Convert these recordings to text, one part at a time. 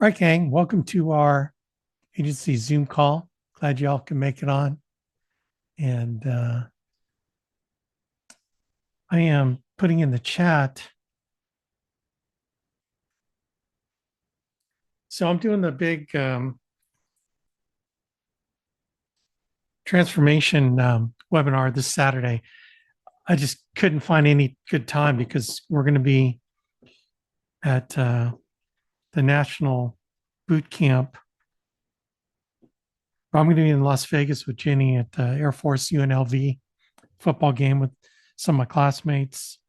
Right, gang. Welcome to our agency Zoom call. Glad y'all can make it on. And I am putting in the chat. So I'm doing the big transformation webinar this Saturday. I just couldn't find any good time because we're going to be at the National Boot Camp. I'm going to be in Las Vegas with Jenny at the Air Force UNLV football game with some of my classmates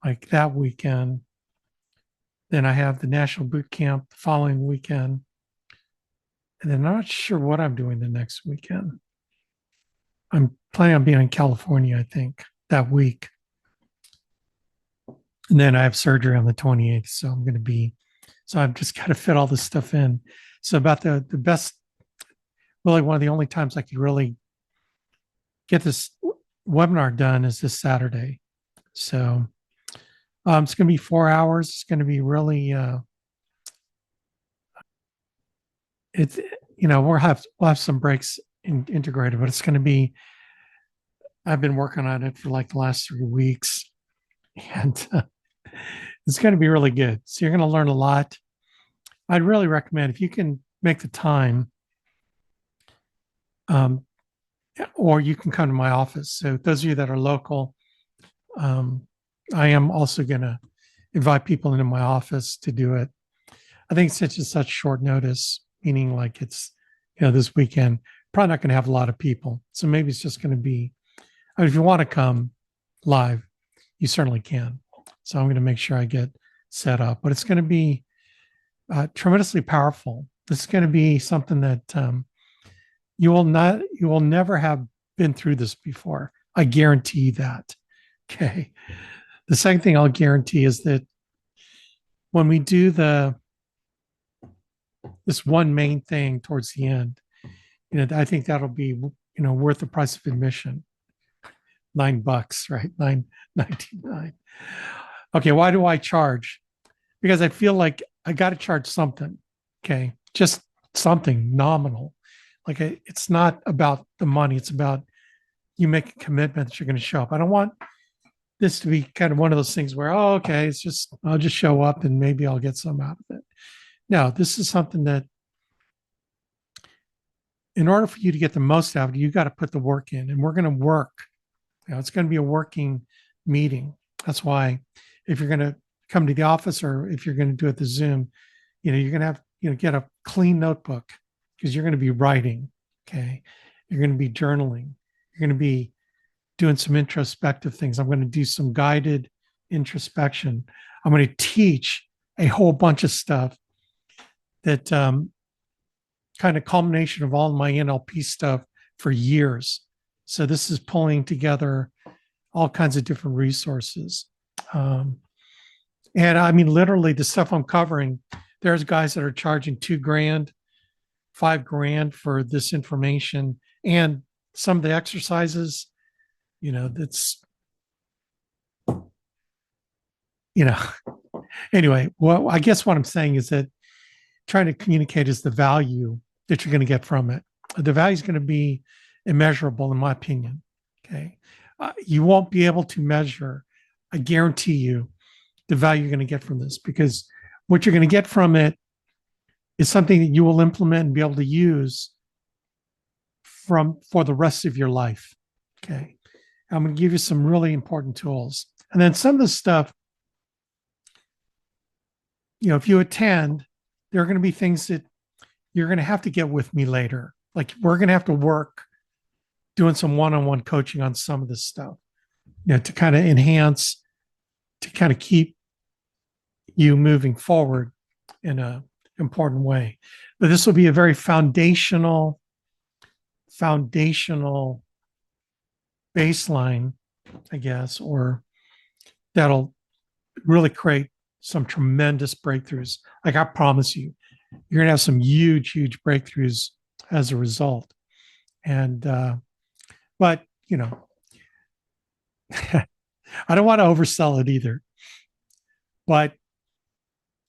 like that weekend. Then I have the National Boot Camp the following weekend. And then I'm not sure what I'm doing the next weekend. I'm planning on being in California, I think, that week. And then I have surgery on the 28th. So I'm going to be, so I've just got to fit all this stuff in. So about the best, really one of the only times I could really get this webinar done is this Saturday. So it's going to be 4 hours. It's going to be really, it's, we'll have some breaks integrated, but it's going to be, I've been working on it for like the last 3 weeks, and it's going to be really good. So you're going to learn a lot. I'd really recommend if you can make the time, um, or you can come to my office. So those of you that are local, I am also going to invite people into my office to do it. I think since it's such short notice, meaning like it's this weekend, probably not going to have a lot of people. So maybe it's just going to be. I mean, if you want to come live, you certainly can. So I'm going to make sure I get set up, but it's going to be tremendously powerful. This is going to be something that you will never have been through this before. I guarantee that. Okay. The second thing I'll guarantee is that when we do this one main thing towards the end, I think that'll be worth the price of admission. $9, right? 9.99. Okay, why do I charge? Because I feel like I got to charge something. Okay, just something nominal. Like it's not about the money. It's about you make a commitment that you're going to show up. I don't want this to be kind of one of those things where, oh, okay, I'll just show up and maybe I'll get some out of it. No, this is something that in order for you to get the most out of it, you got to put the work in, and we're going to work. It's going to be a working meeting. That's why if you're going to come to the office or if you're going to do it the Zoom, you're going to have, get a clean notebook because you're going to be writing. Okay. You're going to be journaling. You're going to be doing some introspective things. I'm going to do some guided introspection. I'm going to teach a whole bunch of stuff that kind of culmination of all my NLP stuff for years. So this is pulling together all kinds of different resources. And I mean, literally the stuff I'm covering, there's guys that are charging $2,000, $5,000 for this information. And some of the exercises, that's, anyway, well, I guess what I'm saying is that trying to communicate is the value that you're going to get from it. The value is going to be immeasurable, in my opinion. Okay. You won't be able to measure, I guarantee you, the value you're going to get from this, because what you're going to get from it is something that you will implement and be able to use for the rest of your life. Okay. I'm going to give you some really important tools. And then some of the stuff, if you attend, there are going to be things that you're going to have to get with me later. Like we're going to have to work doing some one-on-one coaching on some of this stuff, to kind of enhance, to kind of keep you moving forward in a important way. But this will be a very foundational baseline, I guess, or that'll really create some tremendous breakthroughs. Like I promise you, you're going to have some huge breakthroughs as a result. And, but, I don't want to oversell it either. But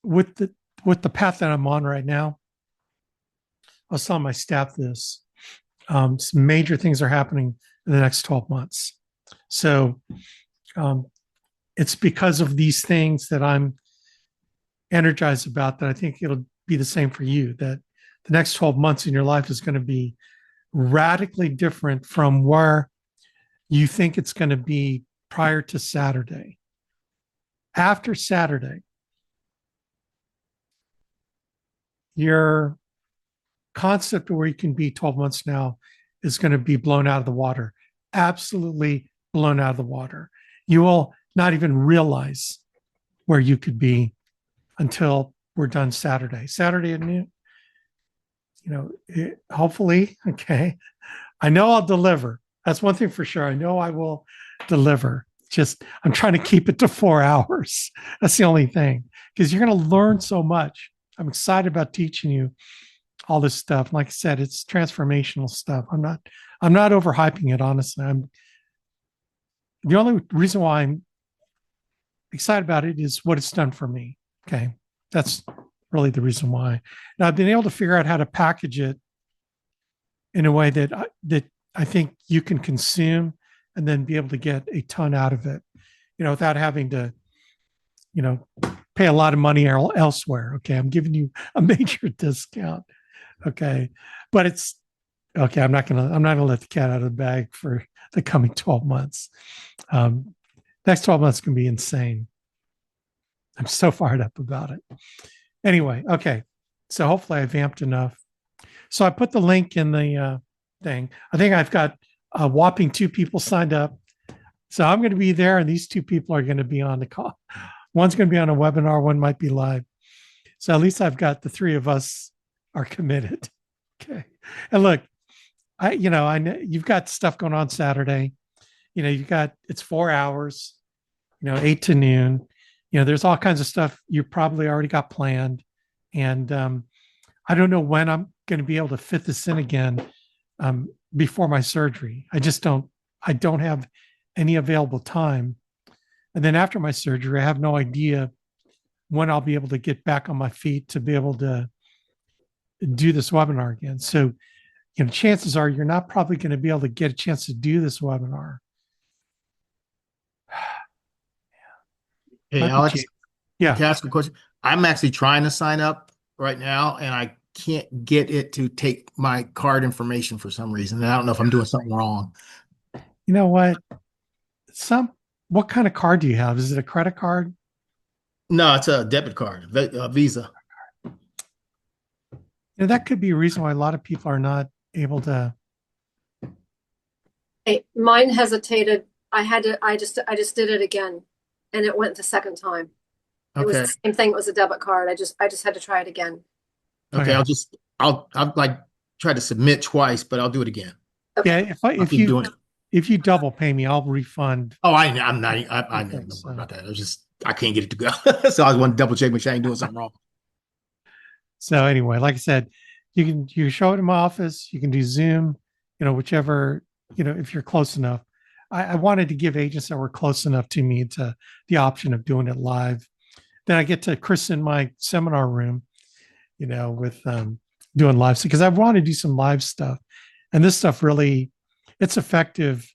with with the path that I'm on right now, I was telling my staff this. Some major things are happening in the next 12 months. So um, it's because of these things that I'm energized about that I think it'll be the same for you, that the next 12 months in your life is going to be radically different from where you think it's going to be prior to Saturday. After Saturday, your concept of where you can be 12 months now is going to be blown out of the water. Absolutely blown out of the water. You will not even realize where you could be until we're done Saturday. Saturday at noon, hopefully, okay. I know I'll deliver. That's one thing for sure. I know I will deliver. Just I'm trying to keep it to 4 hours. That's the only thing, because you're going to learn so much. I'm excited about teaching you all this stuff. Like I said, it's transformational stuff. I'm not overhyping it, honestly. I'm the only reason why I'm excited about it is what it's done for me. Okay. That's really the reason why. Now I've been able to figure out how to package it in a way that I think you can consume and then be able to get a ton out of it, without having to, pay a lot of money elsewhere. Okay. I'm giving you a major discount. Okay. But it's okay. I'm not gonna let the cat out of the bag for the coming 12 months. Next 12 months can be insane. I'm so fired up about it. Anyway, okay. So hopefully I've vamped enough. So I put the link in the thing. I think I've got a whopping 2 people signed up. So I'm going to be there, and these 2 people are going to be on the call. One's going to be on a webinar, one might be live. So at least I've got the 3 of us are committed. Okay. And look, I know you've got stuff going on Saturday. It's 4 hours, 8 to noon. There's all kinds of stuff you probably already got planned. And I don't know when I'm going to be able to fit this in again before my surgery. I don't have any available time. And then after my surgery, I have no idea when I'll be able to get back on my feet to be able to do this webinar again. So, chances are you're not probably going to be able to get a chance to do this webinar. Hey, Alex, Yeah. can I ask a question? I'm actually trying to sign up right now, and I can't get it to take my card information for some reason. And I don't know if I'm doing something wrong. You know what? What kind of card do you have? Is it a credit card? No, it's a debit card, Visa. That could be a reason why a lot of people are not able to. Hey, mine hesitated. I just did it again, and it went the second time. It was Okay. the same thing. It was a debit card. I just had to try it again. Okay. Okay. I'll like try to submit twice, but I'll do it again. Okay. Yeah. I'll keep doing it. If you double pay me, I'll refund. Oh, I'm not, I Okay, don't so. worry about that. I can't get it to go. So I want to double check, make sure I ain't doing something wrong. So anyway, like I said, you show it in my office. You can do Zoom, whichever, if you're close enough. I wanted to give agents that were close enough to me to the option of doing it live. Then I get to christen my seminar room, with doing live, because I want to do some live stuff, and this stuff really, it's effective,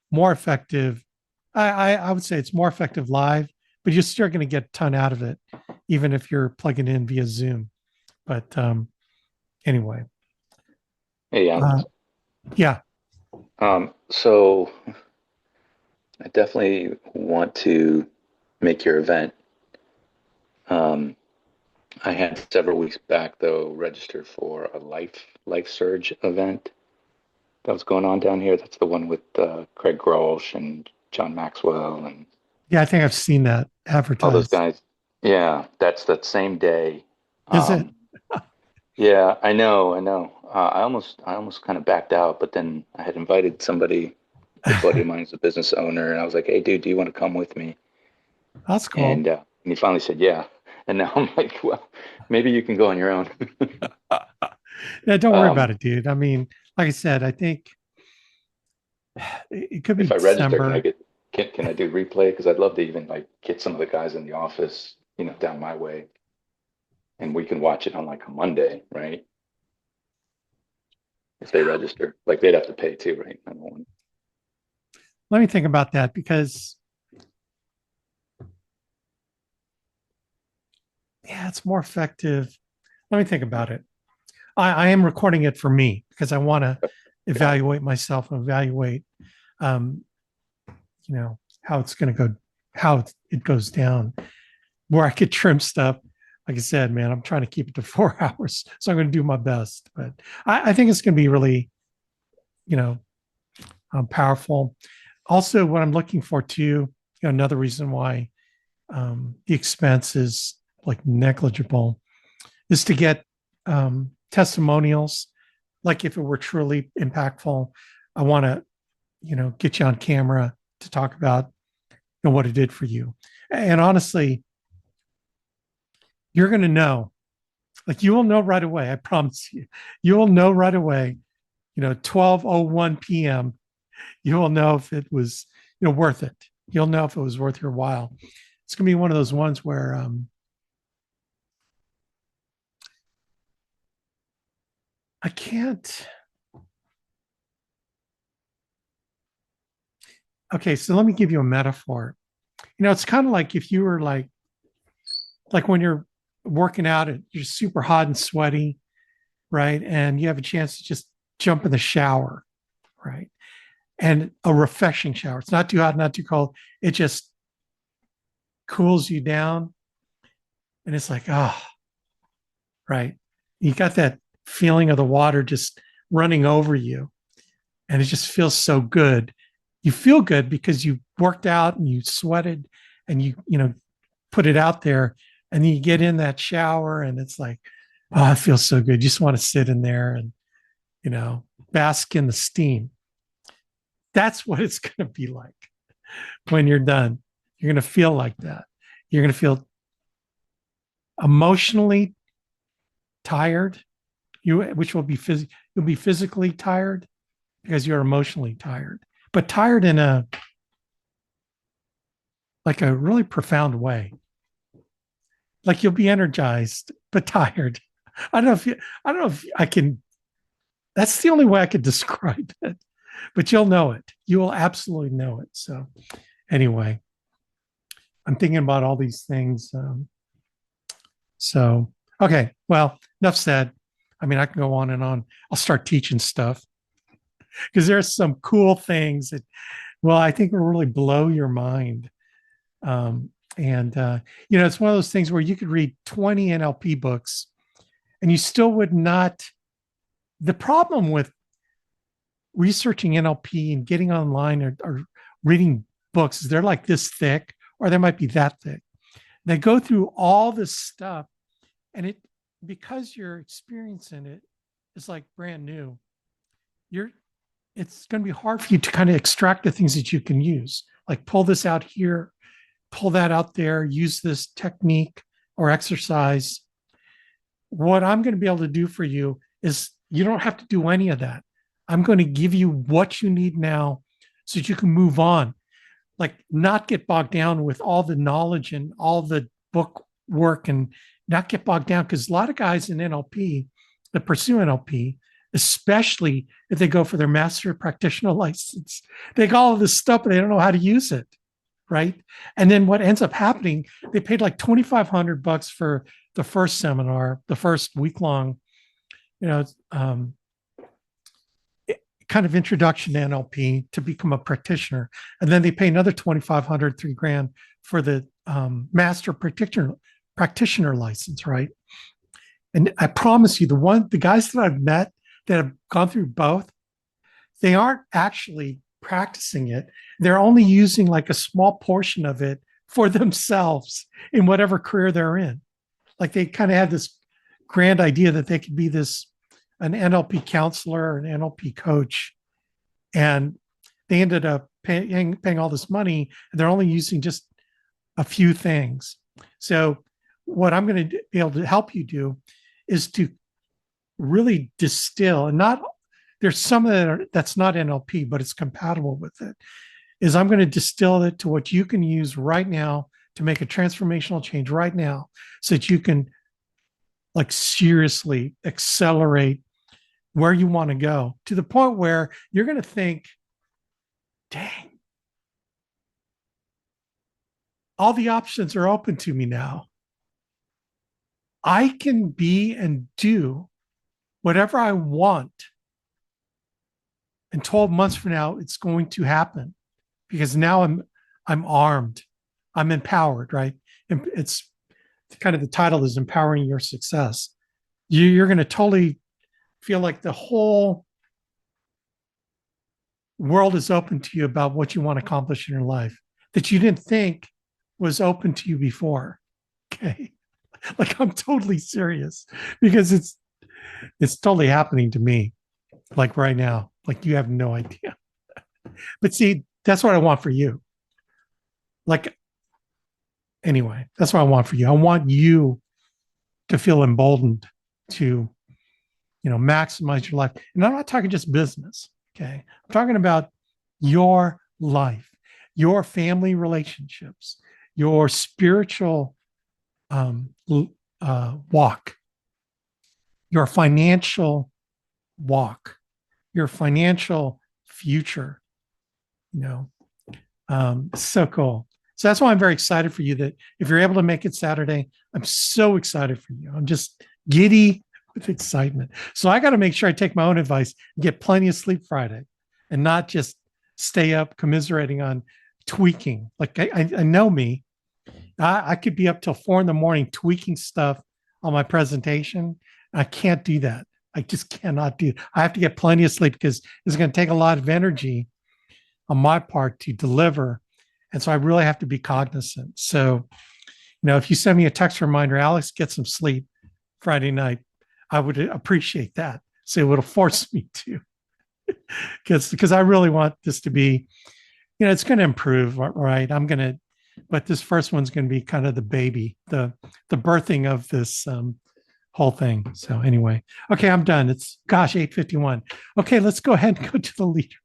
more effective. I would say it's more effective live, but you're still going to get a ton out of it, even if you're plugging in via Zoom. But anyway, Hey, Alex. yeah. So I definitely want to make your event. I had several weeks back though registered for a life surge event that was going on down here. That's the one with Craig Groesch and John Maxwell and Yeah, I think I've seen that all those advertised. guys. Yeah, that's that same day. Is it? Yeah, I know, I know. I almost kind of backed out, but then I had invited somebody, a buddy of mine who's a business owner, and I was like, "Hey, dude, do you want to come with me?" That's cool. And he finally said, "Yeah." And now I'm like, "Well, maybe you can go on your own." Yeah, don't worry about um, it, dude. I mean, like I said, I think it could be if I register, December. can I do replay? Because I'd love to even like get some of the guys in the office, down my way. And we can watch it on like a Monday, right? If they register, like they'd have to pay too, right? I don't want. Let me think about that, because yeah, it's more effective. Let me think about it. I am recording it for me because I want to evaluate myself and evaluate, um, how it's going to go, how it goes down, where I could trim stuff. Like I said, man, I'm trying to keep it to 4 hours, so I'm going to do my best. But I think it's going to be really, you know, powerful. Also, what I'm looking for too, another reason why the expense is like negligible, is to get testimonials. Like if it were truly impactful, I want to, get you on camera to talk about what it did for you. And honestly, you're going to know, like you will know right away. I promise you, you will know right away. 12:01 p.m. You will know if it was, worth it. You'll know if it was worth your while. It's going to be one of those ones where I can't. Okay, so let me give you a metaphor. It's kind of like if you were like when you're working out, you're super hot and sweaty, right? And you have a chance to just jump in the shower, right? And a refreshing shower. It's not too hot, not too cold. It just cools you down. And it's like, oh, right. You got that feeling of the water just running over you. And it just feels so good. You feel good because you worked out and you sweated and you put it out there. And then you get in that shower and it's like, oh, it feels so good. You just want to sit in there and, bask in the steam. That's what it's going to be like when you're done. You're going to feel like that. You're going to feel emotionally tired, which will be you'll be physically tired because you're emotionally tired, but tired in a really profound way. Like you'll be energized but tired. I don't know if I can. That's the only way I could describe it, but you'll know it. You will absolutely know it. So, anyway, I'm thinking about all these things. Okay. Well, enough said. I mean, I can go on and on. I'll start teaching stuff because there's some cool things that, well, I think will really blow your mind. It's one of those things where you could read 20 NLP books and you still would not. The problem with researching NLP and getting online or reading books is they're like this thick, or they might be that thick. They go through all this stuff, and because you're experiencing it, it's like brand new. It's going to be hard for you to kind of extract the things that you can use, like pull this out here, pull that out there, use this technique or exercise. What I'm going to be able to do for you is you don't have to do any of that. I'm going to give you what you need now so that you can move on, like not get bogged down with all the knowledge and all the book work and not get bogged down. Because a lot of guys in NLP that pursue NLP, especially if they go for their master practitioner license, they got all of this stuff, but they don't know how to use it. Right. And then what ends up happening, they paid like $2,500 for the first seminar, the first week long, kind of introduction to NLP to become a practitioner. And then they pay another $2,500, $3,000 for the master practitioner license. Right. And I promise you, the guys that I've met that have gone through both, they aren't actually practicing it. They're only using like a small portion of it for themselves in whatever career they're in. Like they kind of have this grand idea that they could be an NLP counselor or an NLP coach. And they ended up paying all this money, and they're only using just a few things. So what I'm going to be able to help you do is to really distill, and there's some that's not NLP, but it's compatible with it, is I'm going to distill it to what you can use right now to make a transformational change right now so that you can like seriously accelerate where you want to go to the point where you're going to think, dang, all the options are open to me now. I can be and do whatever I want. And 12 months from now, it's going to happen because now I'm armed. I'm empowered, right? And it's kind of the title is Empowering Your Success. You're going to totally feel like the whole world is open to you about what you want to accomplish in your life that you didn't think was open to you before. Okay. Like I'm totally serious because it's totally happening to me like right now. Like you have no idea. But see, that's what I want for you. Like anyway, that's what I want for you. I want you to feel emboldened to, maximize your life. And I'm not talking just business. Okay. I'm talking about your life, your family relationships, your spiritual walk, your financial walk, your financial future. So cool. So that's why I'm very excited for you that if you're able to make it Saturday, I'm so excited for you. I'm just giddy with excitement. So I got to make sure I take my own advice and get plenty of sleep Friday and not just stay up commiserating on tweaking. Like I know me. I could be up till 4 a.m. tweaking stuff on my presentation. I can't do that. I just cannot do it. I have to get plenty of sleep because it's going to take a lot of energy on my part to deliver. And so I really have to be cognizant. So, if you send me a text reminder, Alex, get some sleep Friday night, I would appreciate that. So it would force me to, because I really want this to be, it's going to improve, right? But this first one's going to be kind of the baby, the birthing of this whole thing. So anyway, okay, I'm done. It's 8:51. Okay, let's go ahead and go to the leader.